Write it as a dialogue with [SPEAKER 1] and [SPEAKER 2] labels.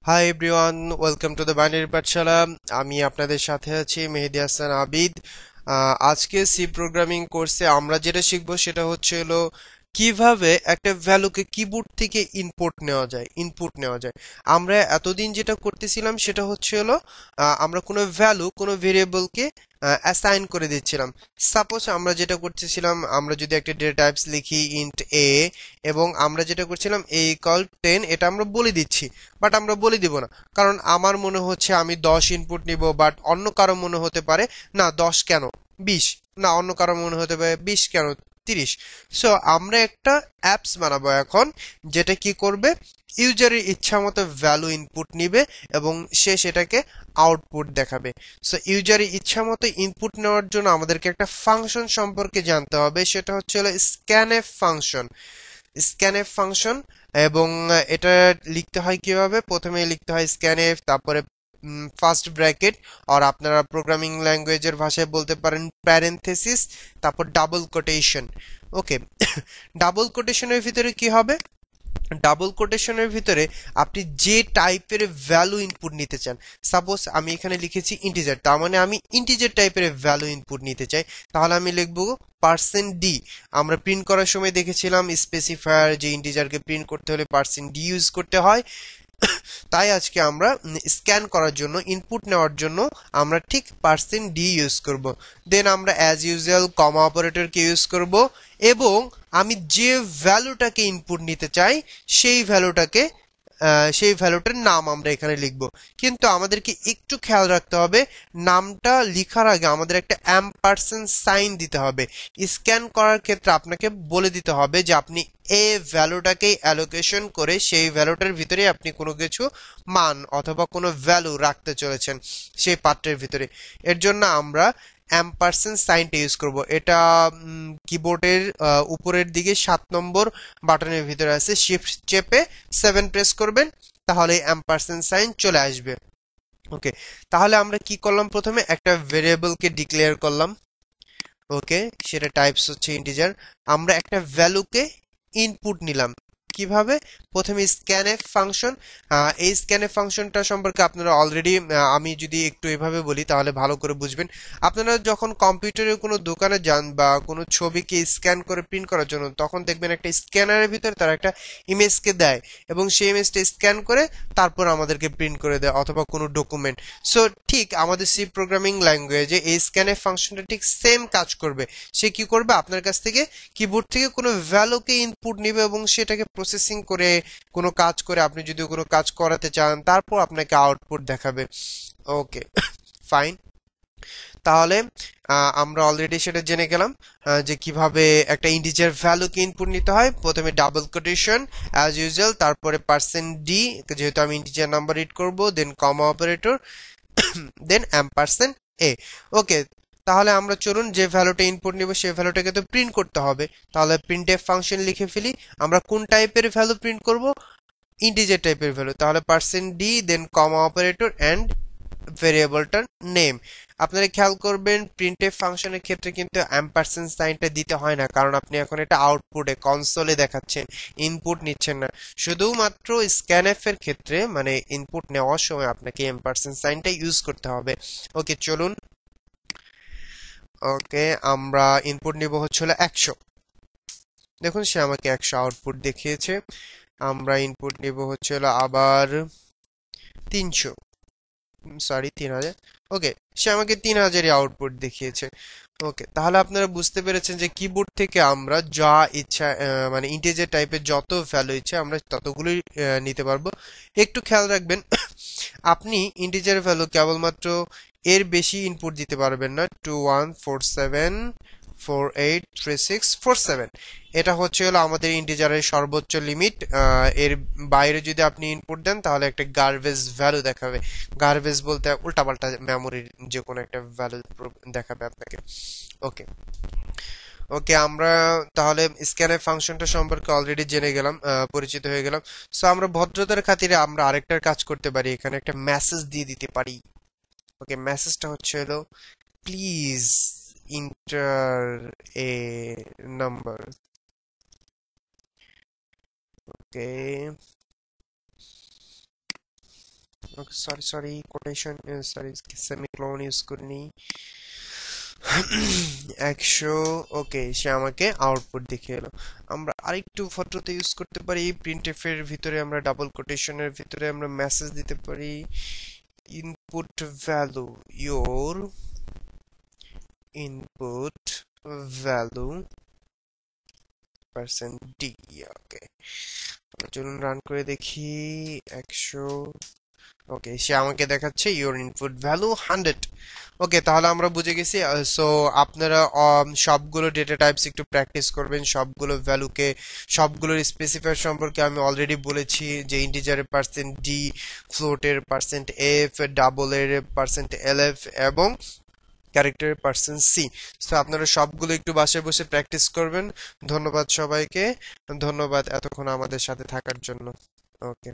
[SPEAKER 1] Hi everyone, welcome to the binary পাঠশালা। আমি আপনাদের সাথে আছি মেহেদি হাসান আবিদ। আজকে সি প্রোগ্রামিং কোর্সে আমরা যেটা শিখবো সেটা হলো কিভাবে একটা ভ্যালুকে কিবোর্ড থেকে ইনপুট নেওয়া যায়। আমরা এতদিন যেটা করতেছিলাম সেটা হলো আমরা কোনো ভেরিয়েবলকে অ্যাসাইন করে দিচ্ছিলাম। সাপোজ আমরা যেটা করতেছিলাম, আমরা যদি একটা ডেটা টাইপস লিখি ইন্ট এ, এবং আমরা যেটা করছিলাম a ইকুয়াল 10, এটা আমরা বলে দিচ্ছি। বাট আমরা বলে দিব না, কারণ আমার মনে হচ্ছে আমি 10 ইনপুট নিব, বাট অন্য কারো মনে হতে পারে না 10 কেন 20, না অন্য কারো মনে হতে পারে 20 কেন 30। সো আমরা একটা অ্যাপস বানাবো এখন, যেটা কি করবে, ইউজারের ইচ্ছা মতো ভ্যালু ইনপুট নিবে এবং সে সেটাকে আউটপুট দেখাবে। সো ইউজারের ইচ্ছা মতো ইনপুট নেওয়ার জন্য আমাদেরকে একটা ফাংশন সম্পর্কে জানতে হবে, সেটা হলো স্ক্যানএফ ফাংশন। স্ক্যানএফ ফাংশন, এবং এটা লিখতে হয় কিভাবে, প্রথমে লিখতে হয় স্ক্যানএফ, তারপরে ফার্স্ট ব্র্যাকেট, আর আপনারা প্রোগ্রামিং ল্যাঙ্গুয়েজের ভাষায় বলতে পারেন প্যারেনথেসিস, তারপর ডাবল কোটেশন। ওকে, ডাবল কোটেশনের ভিতরে কি হবে, ডাবল কোটেশনের ভিতরে আপনি যে টাইপের ভ্যালু ইনপুট নিতে চান, সাপোজ আমি এখানে লিখেছি ইন্টিজার, তার মানে আমি ইন্টিজার টাইপের ভ্যালু ইনপুট নিতে চাই, তাহলে আমি লিখবো %d। আমরা প্রিন্ট করার সময় দেখেছিলাম স্পেসিফায়ার যে ইন্টিজারকে প্রিন্ট করতে হলে %d ইউজ করতে হয়। তাই আজকে আমরা স্ক্যান করার জন্য, ইনপুট নেওয়ার জন্য আমরা ঠিক %d ইউজ করব। দেন আমরা অ্যাজ ইউজুয়াল কমা অপারেটরকে ইউজ করব, এবং আমি যে ভ্যালুটাকে ইনপুট নিতে চাই সেই ভ্যালুটাকে সেই ভ্যালুটার নাম আমরা এখানে লিখব। কিন্তু আমাদেরকে একটু খেয়াল রাখতে হবে, নামটা লিখার আগে আমাদের একটা অ্যাম্পারসেন্ড সাইন দিতে হবে। স্ক্যান করার ক্ষেত্রে আপনাকে বলে দিতে হবে যে আপনি এ ভ্যালুটাকেই অ্যালোকেশন করে সেই ভ্যালুটার ভিতরে আপনি কোনো কিছু মান অথবা কোনো ভ্যালু রাখতে চলেছেন সেই পাত্রের ভিতরে। এর জন্য আমরা অ্যাম্পারসেন্ড সাইনটা ইউজ করব। এটা কিবোর্ডের উপরের দিকে 7 নম্বর বাটনের ভিতরে আছে, শিফট চেপে 7 প্রেস করবেন, তাহলে অ্যাম্পারসেন্ড সাইন চলে আসবে। ওকে, তাহলে আমরা কি করলাম, প্রথমে একটা ভেরিয়েবলকে ডিক্লেয়ার করলাম। ওকে, সেটা টাইপস হচ্ছে ইন্টিজার। আমরা একটা ভ্যালুকে ইনপুট নিলাম কিভাবে, প্রথমে স্ক্যানএফ ফাংশন। এই স্ক্যানএফ ফাংশনটা সম্পর্কে আপনারা অলরেডি, আমি যদি একটু এভাবে বলি তাহলে ভালো করে বুঝবেন। আপনারা যখন কম্পিউটারের কোনো দোকানে যান বা কোনো ছবিকে স্ক্যান করে প্রিন্ট করার জন্য, তখন দেখবেন একটা স্ক্যানারের ভিতরে তারা একটা ইমেজকে দেয়, এবং সেই ইমেজটা স্ক্যান করে তারপর আমাদেরকে প্রিন্ট করে দেয়, অথবা কোনো ডকুমেন্ট। সো ঠিক আমাদের সি প্রোগ্রামিং ল্যাঙ্গুয়েজে এই স্ক্যানএফ ফাংশনটা ঠিক সেম কাজ করবে। সে কি করবে, আপনার কাছ থেকে কিবোর্ড থেকে কোনো ভ্যালুকে ইনপুট নিবে এবং সেটাকে প্রসেসিং করে কোনো কাজ করে, আপনি যদি কোনো কাজ করাতে চান তারপর আপনাকে আউটপুট দেখাবে। ওকে, ফাইন। তাহলে আমরা অলরেডি সেটা জেনে গেলাম যে কিভাবে একটা ইন্টিজার ভ্যালুকে ইনপুট নিতে হয়। প্রথমে ডাবল কোটেশন অ্যাজ ইউজুয়াল, তারপরে %d, যেহেতু আমি ইন্টিজার নাম্বার রিড করব, দেন কমা অপারেটর, দেন %a। ওকে, তাহলে আমরা চলুন যে ভ্যালুটা ইনপুট নিব সেই ভ্যালুটাকে তো প্রিন্ট করতে হবে। তাহলে প্রিন্টএফ ফাংশন লিখে ফেলি। আমরা কোন টাইপের ভ্যালু প্রিন্ট করব, ইন্টিজার টাইপের ভ্যালু, তাহলে %d, then comma operator and ভেরিয়েবলটার নেম। আপনারা খেয়াল করবেন প্রিন্টএফ ফাংশনের ক্ষেত্রে কিন্তু অ্যাম্পারসেন্ড সাইনটা দিতে হয় না, কারণ আপনি এখন এটা আউটপুটে কনসোলে দেখাচ্ছেন, ইনপুট নিচ্ছেন না। শুধুমাত্র স্ক্যানএফ এর ক্ষেত্রে, মানে ইনপুট নেওয়ার সময় আপনাকে অ্যাম্পারসেন্ড সাইনটা ইউজ করতে হবে। ওকে, চলুন। ওকে, আমরা ইনপুট নিব হলো 100। দেখুন সে আমাকে 100 আউটপুট দেখিয়েছে। আমরা ইনপুট নিব হলো আবার 300, সরি 3000। ওকে, সে আমাকে 3000-ই আউটপুট দেখিয়েছে। ওকে, তাহলে আপনারা বুঝতে পেরেছেন যে কিবোর্ড থেকে আমরা যা ইচ্ছা, মানে ইন্টিজার টাইপের যত ভ্যালু ইচ্ছা আমরা ততগুলোই নিতে পারবো। একটু খেয়াল রাখবেন, আপনি ইন্টিজার ভ্যালু কেবলমাত্র এর বেশি ইনপুট দিতে পারবেন না। 2147483647, এটা হলো আমাদের ইন্টিজারের সর্বোচ্চ লিমিট। এর বাইরে যদি আপনি ইনপুট দেন তাহলে একটা গার্বেজ ভ্যালু দেখাবে। গার্বেজ বলতে উল্টাপাল্টা মেমোরির যে কোনো একটা ভ্যালু দেখাবে আপনাকে। ওকে, ওকে, আমরা তাহলে স্ক্যানএফ ফাংশনটা সম্পর্কে অলরেডি জেনে গেলাম, পরিচিত হয়ে গেলাম। সো আমরা ভদ্রতার খাতিরে আমরা আরেকটার কাজ করতে পারি, এখানে একটা মেসেজ দিয়ে দিতে পারি। ওকে, মেসেজটা হলো please inter A number. Okay, sorry sorry quotation, sorry semicolon use করিনি। 100। ওকে, সে আমাকে আউটপুট দেখিয়ে এলো। আমরা আরেকটু ফটোতে ইউজ করতে পারি, প্রিন্টএফ এর ভিতরে আমরা ডাবল কোটেশনের ভিতরে আমরা মেসেজ দিতে পারি, input value, your input value percent D. Okay, চলুন রান করে দেখি। 100। ওকে, সে আমাকে দেখাচ্ছে ইওর ইনপুট ভ্যালু 100। ওকে, তাহলে আমরা বুঝে গেছি। সো আপনারা সবগুলো ডেটা টাইপস একটু প্র্যাকটিস করবেন, সবগুলো ভ্যালুকে, সবগুলোর স্পেসিফায়ার সম্পর্কে আমি অলরেডি বলেছি, যে ইন্টিজারের পার্সেন্ট ডি, ফ্লোটের পার্সেন্ট এফ, ডাবলের পার্সেন্ট এলএফ এবং ক্যারেক্টারের পার্সেন্ট সি। তো আপনারা সবগুলো একটু বাসায় বসে প্র্যাকটিস করবেন। ধন্যবাদ সবাইকে, ধন্যবাদ এতক্ষণ আমাদের সাথে থাকার জন্য। ওকে।